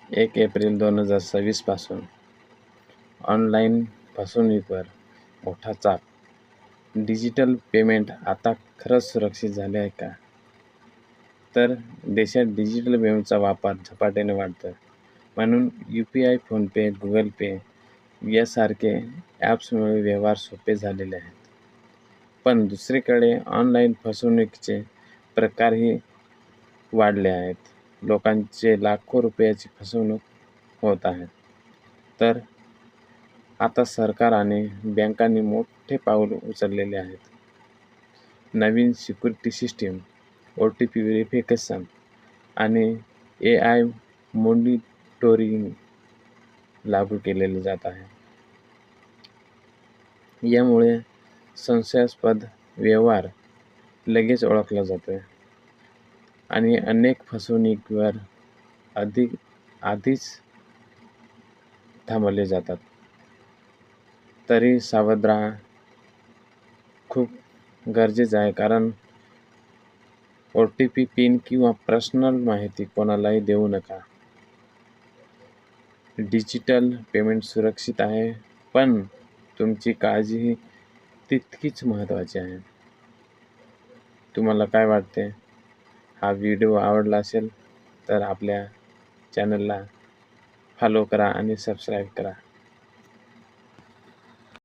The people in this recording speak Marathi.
1 एप्रिल 2026 पासून ऑनलाईन फसवणुकीवर मोठा चाप. डिजिटल पेमेंट आता खरंच सुरक्षित झाले आहे का? तर देशात डिजिटल पेमेंटचा वापर झपाट्याने वाढतोय. म्हणून UPI, फोनपे, गुगल पे यासारखे ॲप्समुळे व्यवहार सोपे झालेले आहेत. पण दुसरीकडे ऑनलाईन फसवणुकीचे प्रकारही वाढले आहेत. लोकांचे लाखो रुपयाची फसवणूक होत आहे. तर आता सरकार आणि बँकांनी मोठे पाऊल उचललेले आहेत. नवीन सिक्युरिटी सिस्टीम, OTP व्हेरिफिकेशन आणि AI मॉनिटरिंग लागू केलेले जात आहे. यामुळे संशयास्पद व्यवहार लगेच ओळखला जातोय आणि अनेक फसवणुकीवर आधीच थांबवले जातात. तरी सावध राहा खूप गरजेचं आहे, कारण OTP, पिन किंवा पर्सनल माहिती कोणालाही देऊ नका. डिजिटल पेमेंट सुरक्षित आहे, पण तुमची काळजीही तितकीच महत्त्वाची आहे. तुम्हाला काय वाटते? हा व्हिडिओ आवडला असेल तर आपल्या चॅनलला फॉलो करा आणि सबस्क्राईब करा.